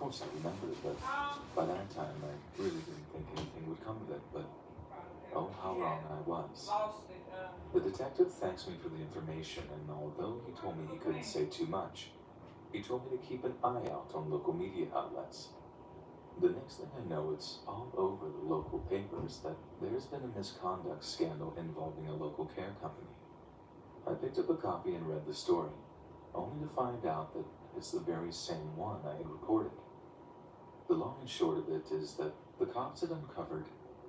course I remembered, but by that time I really didn't think anything would come of it, but oh, how wrong I was. The detective thanks me for the information, and although he told me he couldn't say too much, he told me to keep an eye out on local media outlets. The next thing I know, it's all over the local papers that there's been a misconduct scandal involving a local care company. I picked up a copy and read the story, only to find out that it's the very same one I had reported. The long and short of it is that the cops had uncovered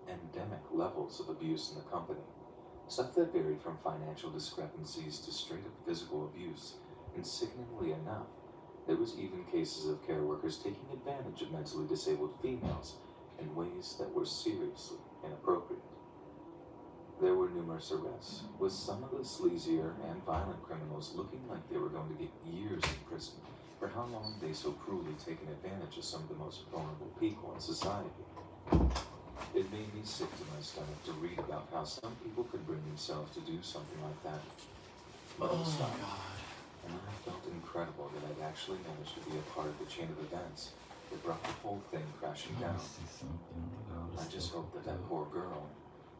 endemic levels of abuse in the company, stuff that varied from financial discrepancies to straight-up physical abuse, and sickeningly enough, there was even cases of care workers taking advantage of mentally disabled females in ways that were seriously inappropriate. There were numerous arrests, with some of the sleazier and violent criminals looking like they were going to get years in prison for how long they so cruelly taken advantage of some of the most vulnerable people in society. It made me sick to my stomach to read about how some people could bring themselves to do something like that. But I was stopped, and I felt incredible that I'd actually managed to be a part of the chain of events that brought the whole thing crashing down. I just hope that that poor girl,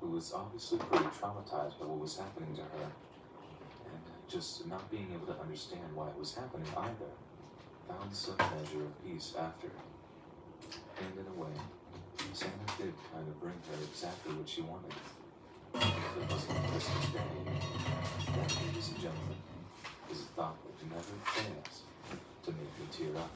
who was obviously pretty traumatized by what was happening to her, and just not being able to understand why it was happening either, found some measure of peace after. And in a way, Santa did kind of bring her exactly what she wanted. If it wasn't Christmas Day, that, ladies and gentlemen, is a thought that never fails to make me tear up.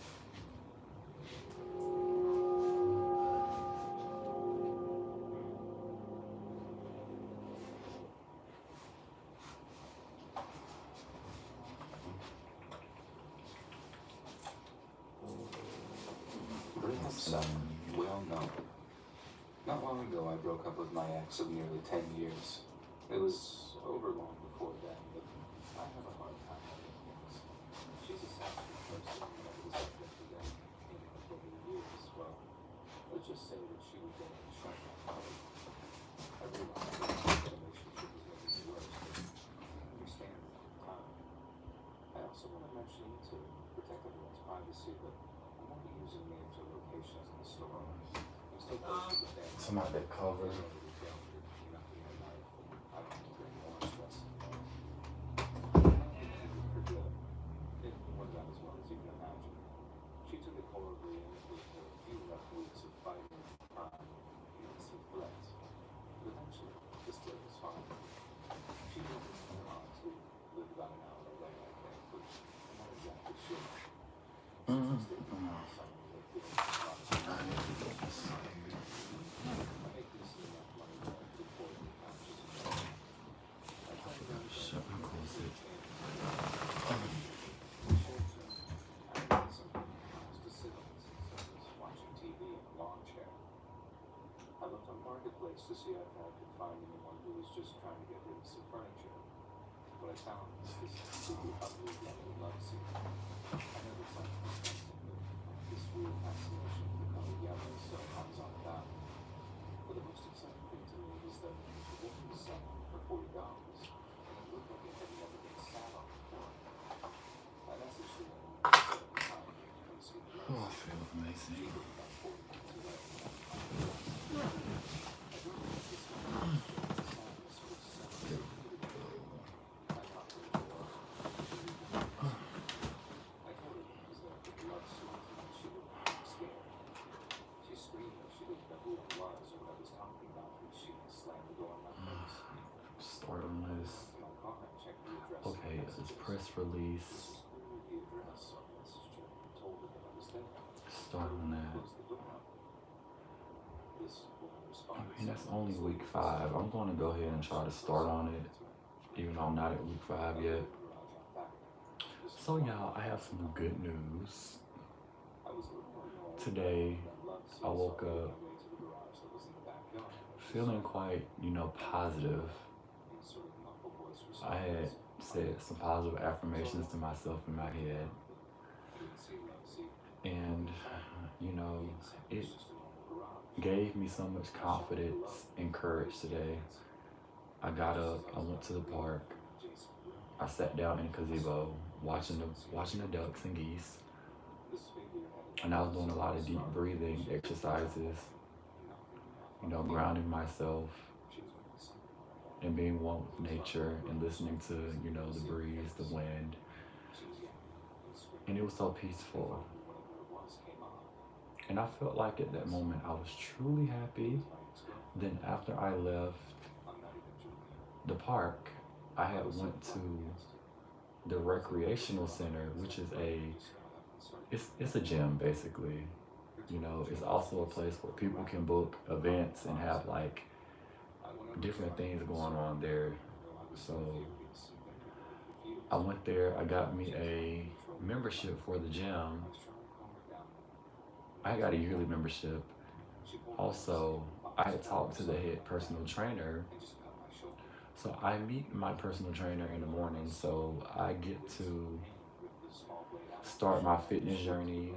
Breakups, well, no. Not long ago, I broke up with my ex of nearly 10 years. It was over long before then, but I have a hard time letting things. She's a sensitive person, and whenever the subject began in over the years, well, let's just say that she would get shut down. I realized that the relationship was getting worse, but I understand it at the time. I also want to mention to protect everyone's privacy, but I won't be using names or locations in the store. I'm still close to the family. Somebody that covered. She took it horribly, and with a few rough weeks of fighting, crime, and some threats. But eventually, this day was fine. She moved with her aunt, who lived about an hour away, I think, but I'm not exactly sure. Since they did not sign me, they didn't have a lot of time. I make this enough money to afford the couches and all. I tell you that Shut my closet. Marketplace to see if I could find anyone who was just trying to get rid of some furniture. What I found was this super ugly yellow love seat. I know that sounds disgusting, but this weird fascination with the color yellow so comes on about. But the most exciting thing to me was that the woman was selling it for $40, and it looked like it had never been sat on before. I messaged the woman and said at the time, please give me Oh, I feel amazing. She lived about 40 minutes away. Start on this. Okay, it's press release. Start on that. I mean, that's only week 5. I'm going to go ahead and try to start on it, even though I'm not at week 5 yet. So y'all, I have some good news. Today, I woke up feeling quite, positive. I had said some positive affirmations to myself in my head. And, it gave me so much confidence and courage today. I got up, I went to the park, I sat down in a gazebo watching the ducks and geese. I and I was doing a lot of deep breathing exercises, grounding myself and being one with nature and listening to, the breeze, the wind. And it was so peaceful. And I felt like at that moment I was truly happy. Then after I left the park, I had went to the recreational center, which is it's a gym basically. It's also a place where people can book events and have like different things going on there. So I went there, I got me a membership for the gym. I got a yearly membership. Also, I had talked to the head personal trainer. So I meet my personal trainer in the morning, so I get to start my fitness journey,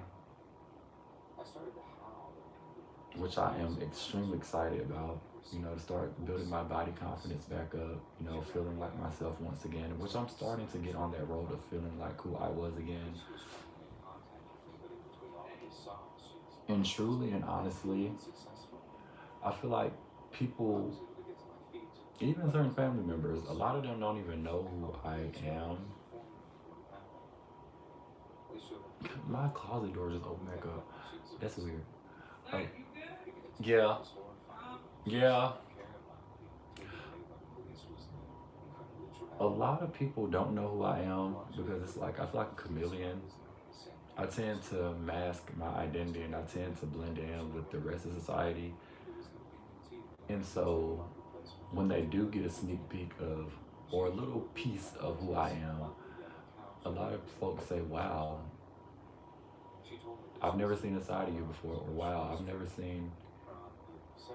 which I am extremely excited about. To start building my body confidence back up, feeling like myself once again, which I'm starting to get on that road of feeling like who I was again. And truly and honestly, I feel like people, even certain family members, a lot of them don't even know who I am. My closet door just opened back up. That's weird. Like, yeah, yeah. A lot of people don't know who I am because it's like I feel like a chameleon. I tend to mask my identity and I tend to blend in with the rest of society. And so when they do get a sneak peek of or a little piece of who I am, a lot of folks say, wow, I've never seen a side of you before, or wow, I've never seen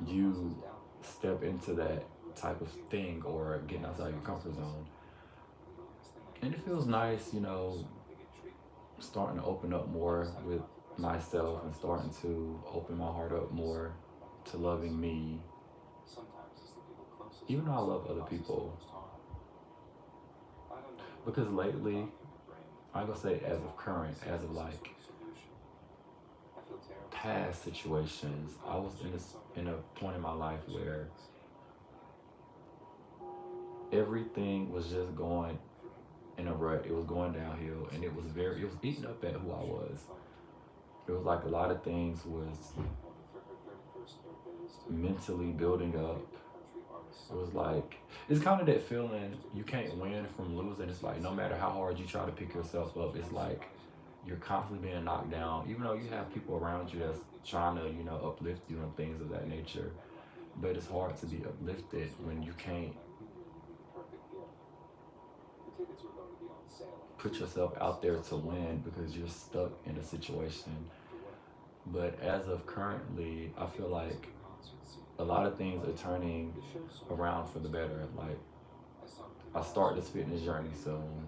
you step into that type of thing or getting outside your comfort zone. And it feels nice, starting to open up more with myself and starting to open my heart up more to loving me, even though I love other people. Because lately, I'm gonna say as of current, as of like past situations, I was in a point in my life where everything was just going in a rut. It was going downhill, and it was eating up at who I was. It was like a lot of things was mentally building up. It was like it's kind of that feeling you can't win from losing. It's like no matter how hard you try to pick yourself up, it's like you're constantly being knocked down. Even though you have people around you that's trying to uplift you and things of that nature, but it's hard to be uplifted when you can't put yourself out there to win because you're stuck in a situation. But as of currently, I feel like a lot of things are turning around for the better. Like I start this fitness journey soon.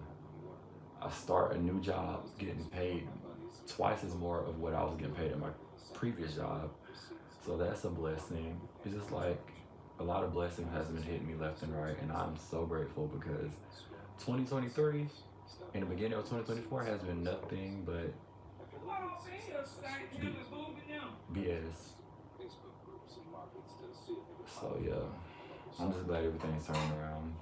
I start a new job getting paid twice as more of what I was getting paid at my previous job. So that's a blessing. It's just like a lot of blessings has been hitting me left and right, and I'm so grateful because 2023 and the beginning of 2024 has been nothing but BS. So yeah, I'm just glad everything's turning around.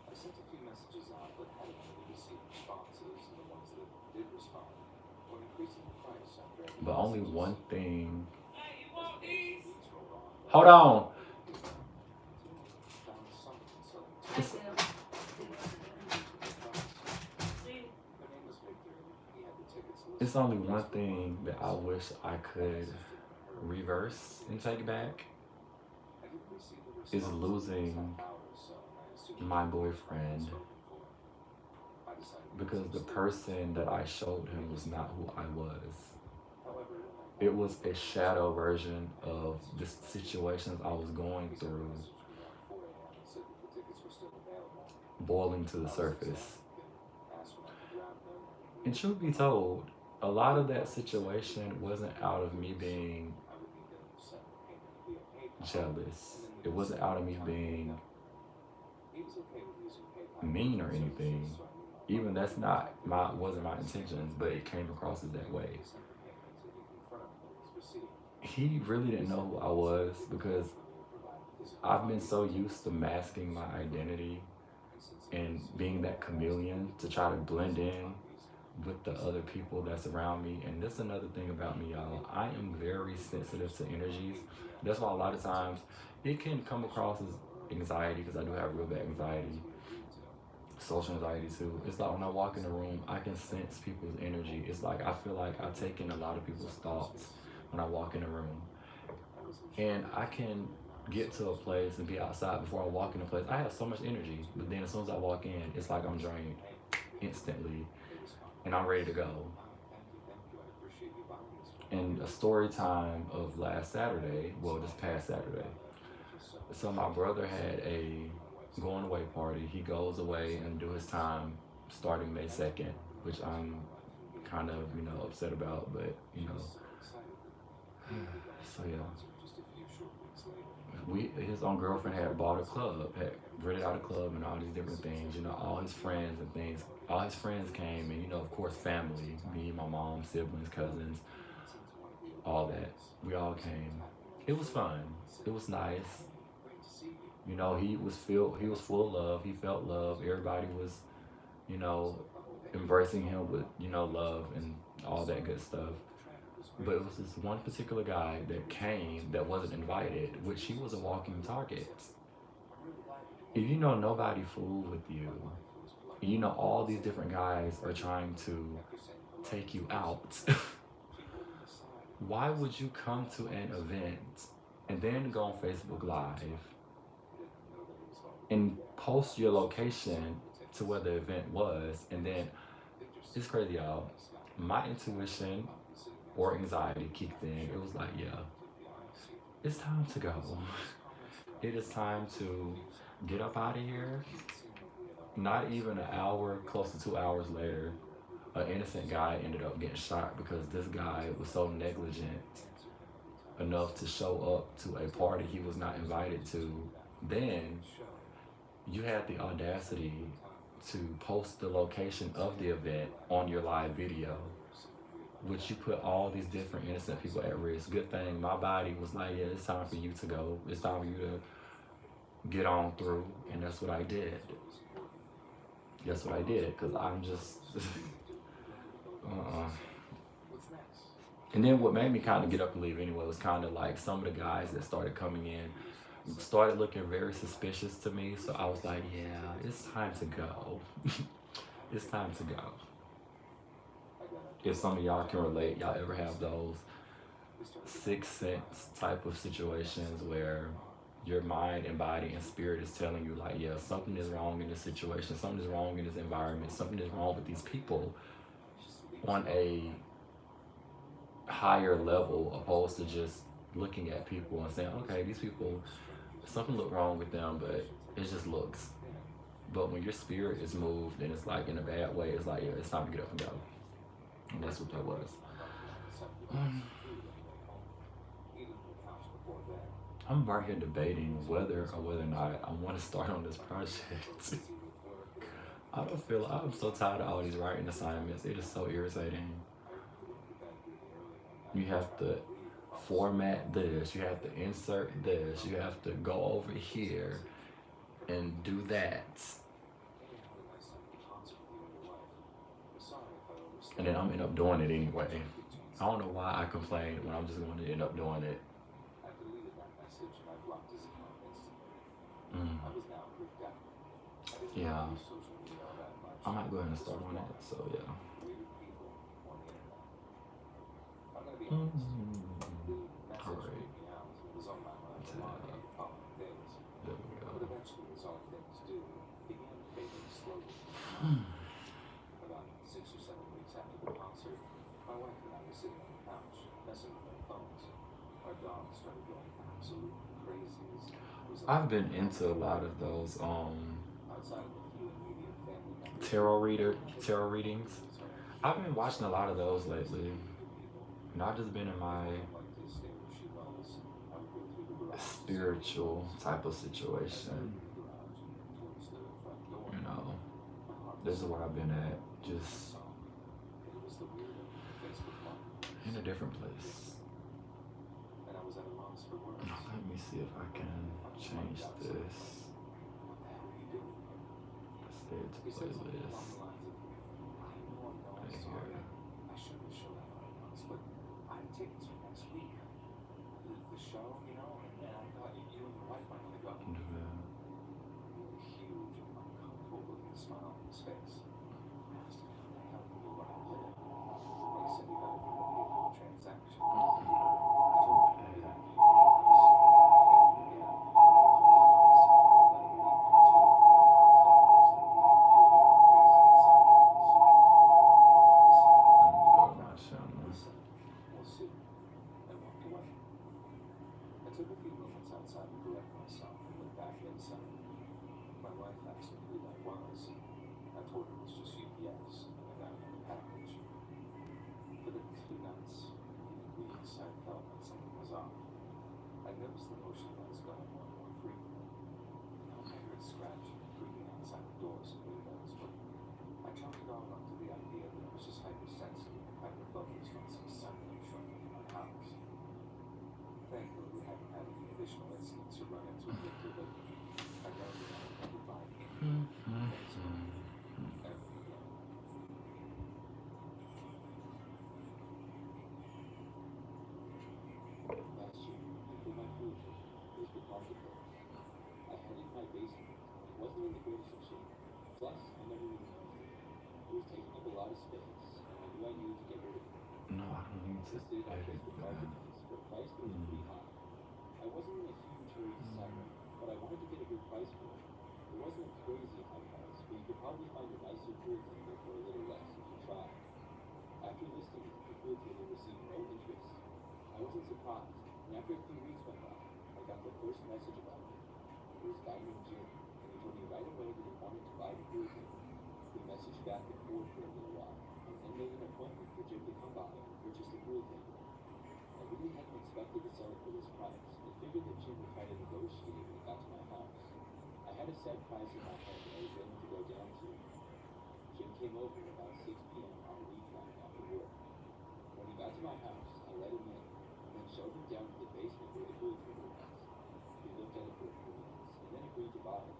But only one thing. Hold on. It's, it's only one thing that I wish I could reverse and take back is losing my boyfriend because the person that I showed him was not who I was. It was a shadow version of the situations I was going through boiling to the surface. And truth be told, a lot of that situation wasn't out of me being jealous. It wasn't out of me being mean or anything. Even that's not wasn't my intentions, but it came across as that way. he really didn't know who I was because I've been so used to masking my identity and being that chameleon to try to blend in with the other people that's around me. And that's another thing about me, y'all. I am very sensitive to energies. That's why a lot of times it can come across as anxiety because I do have real bad anxiety, social anxiety too. It's like when I walk in a room, I can sense people's energy. It's like I feel like I take in a lot of people's thoughts when I walk in a room. And I can get to a place and be outside before I walk in a place. I have so much energy, but then as soon as I walk in, it's like I'm drained instantly and I'm ready to go. And a story time of last Saturday, well, this past Saturday. So my brother had a going away party. He goes away and do his time starting May 2nd, which I'm kind of, upset about, but, so yeah. His own girlfriend had bought a club, had rented out a club and all these different things, all his friends and things. All his friends came and, of course, family, me, my mom, siblings, cousins, all that. We all came. It was fun. It was nice. He was full of love. He felt love. Everybody was, you know, embracing him with, love and all that good stuff. But it was this one particular guy that came that wasn't invited, which he was a walking target. If nobody fooled with you, all these different guys are trying to take you out, why would you come to an event and then go on Facebook Live and post your location to where the event was? And then it's crazy, y'all. My intuition or anxiety kicked in. It was like, yeah, it's time to go. It is time to get up out of here. Not even an hour, close to 2 hours later, an innocent guy ended up getting shot because this guy was so negligent enough to show up to a party he was not invited to. Then you had the audacity to post the location of the event on your live video, which you put all these different innocent people at risk. Good thing my body was like, yeah, it's time for you to go. It's time for you to get on through. And that's what I did. That's what I did, because I'm just... And then what made me kind of get up and leave anyway was kind of like some of the guys that started coming in started looking very suspicious to me. So I was like, yeah, it's time to go. It's time to go. If some of y'all can relate, y'all ever have those sixth sense type of situations where your mind and body and spirit is telling you like, yeah, something is wrong in this situation, something is wrong in this environment, something is wrong with these people on a higher level, opposed to just looking at people and saying, okay, these people, something look wrong with them, but it just looks. But when your spirit is moved and it's like in a bad way, it's like, yeah, it's time to get up and go. And that's what that was. I'm right here debating whether or not I want to start on this project. I'm so tired of all these writing assignments. It is so irritating. You have to format this, you have to insert this, you have to go over here and do that. And then I'm end up doing it anyway. I don't know why I complain when I'm just going to end up doing it. Yeah. I might go ahead and start on it, so yeah. Alright. There we go. About 6 or 7 weeks after the concert, my wife and I were sitting on the couch, messing with our phones. Our dog started going absolutely crazy. I've been into a lot of those Outside of a few immediate family members, tarot readings. I've been watching a lot of those lately. And I've just been in my spiritual type of situation. This is where I've been at, just in a different place. was at a loss for words. Let me see if I can change this. What the hell are you doing here? Let's say it's He said something along playlist. the lines of, I know I'm Right sorry. here. I shouldn't have showed up at once, but I had tickets for next week. The show, you know, and I thought you and your wife might want to go. Do that. With a huge, uncomfortable looking smile on his face. I asked him how the hell he knew where I live. And he said he got it from a PayPal transaction. I told him I'd be happy to leave my house. Yeah, I called the house and let him meet my $2 million that would leave you and your crazy inside the house. He said, Let me go to my channel. listen, we'll see. And walked away. I took a few moments outside to correct myself and went back inside. My wife asked me who that was. I told her it was just UPS and I got another package. For the next few nights, weeks, I felt like something was off. I noticed the motion lights going more and more frequently. I heard scratching and creaking outside the doors and windows, but I chalked it all up to the idea that I was just hypersensitive and hyper-focused on some sunlight showing up in my house. Thankfully, we haven't had any additional incidents or run-ins with Victor, but I know that I will never find him. Thanks for everything again. Last year, before my food trip, was the marketplace. I had it in my basement, and it wasn't in the greatest of shape. Plus, I never really used it. It was taking up a lot of space, and I knew I needed to get rid of it. No, I don't need to Listed on edit Facebook that. Marketplace for a price that was pretty high. I wasn't in a huge hurry to sell it, but I wanted to get a good price for it. It wasn't a crazy high price, but you could probably find a nicer pool table for a little less if you tried. After listing it, the pool table received no interest. I wasn't surprised, and after a few weeks went by, I got the first message about it. It was a guy named Jim, and he told me right away that he wanted to buy the pool table. We messaged back and forth for a little while, and then made an appointment for Jim to come by and purchase the pool table. I really hadn't expected to sell it for this price. I figured that Jim would try to negotiate when he got to my house. I had a set price in my head that I was willing to go down to. Jim came over about 6 p.m. on a weeknight after work. When he got to my house, I let him in, and then showed him down to the basement where the pool table was. He looked at it for a few minutes, and then agreed to buy it.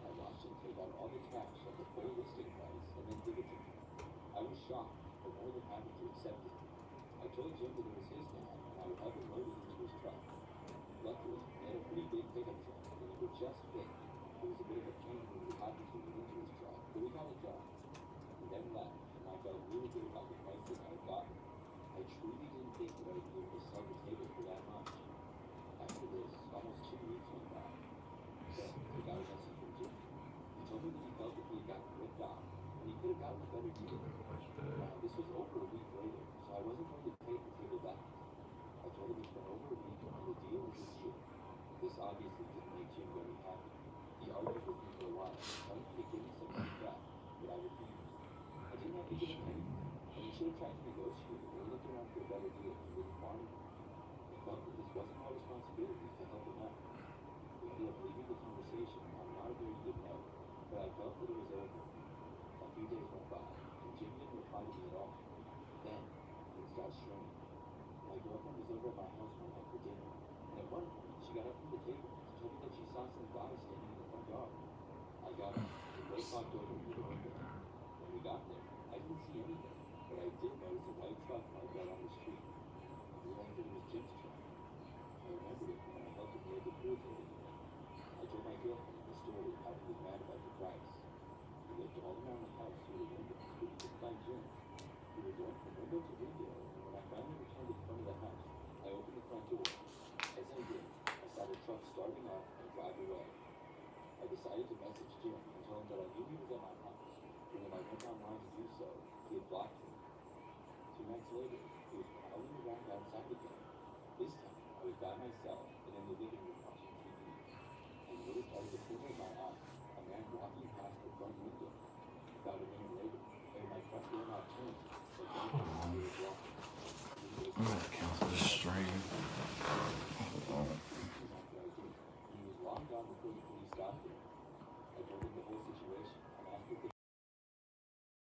I watched him take out all the cash at the full listing price, and then give it to me. I was shocked, but more than happy to accept it. I told Jim that it was his now, and I would help him load it into his truck. Luckily, he had a pretty big pickup truck, and it would just fit. It was a bit of a pain when we had to put it into his truck, but we got it done. He then left, and I felt really good about the price that I had gotten. I truly didn't think that I would be able to sell the table for that much. After this, almost 2 weeks went by. So, I got a message from Jim. He told me that he felt that he had gotten ripped off, and he could have gotten a better Do deal. it like that. Now, this was over a week later, so I wasn't going to take the table back. I told him it's been over a week, and the deal is a deal. This obviously didn't make Jim very happy. He argued with me for a while, telling me to give me some money back, but I refused. I didn't have to give him anything, and he should have tried to negotiate or look around for a better deal if he didn't want it. I felt that this wasn't my responsibility to help him out. We ended up leaving the conversation on not a very good note, but I felt that it was over. A few days went by, and Jim didn't reply to me at all. Then, things got strange. My girlfriend was over at my house one night for dinner, and at one point, she got up from the table and told me that she saw some guy standing in the front yard. I got up, and both talked over to the window. When we got there, I didn't see anything, but I did notice a white truck parked out on the street. I realized that it was Jim's truck. I remembered it when I helped him load the pool table unit. I told my girlfriend the story of how he was mad about the price. He looked all around the house through the windows, but he couldn't find Jim. We were going from window to window, and when I finally returned to the front of the house, I opened the front door. As I did, I saw the truck starting up and drive away. I decided to message Jim and tell him that I knew he was at my house, and when I went online to do so, he had blocked me. 2 nights later, he was prowling around outside again. This time, I was by myself and in the living room watching TV. I noticed out of the corner of my eye a man walking past the front window. About a minute later, I heard my front door knob turn, but then Hold the on. door was locked. I'm gonna cancel the stream. Hold on. After I did, and he was long gone before the police got there. I told him the whole situation,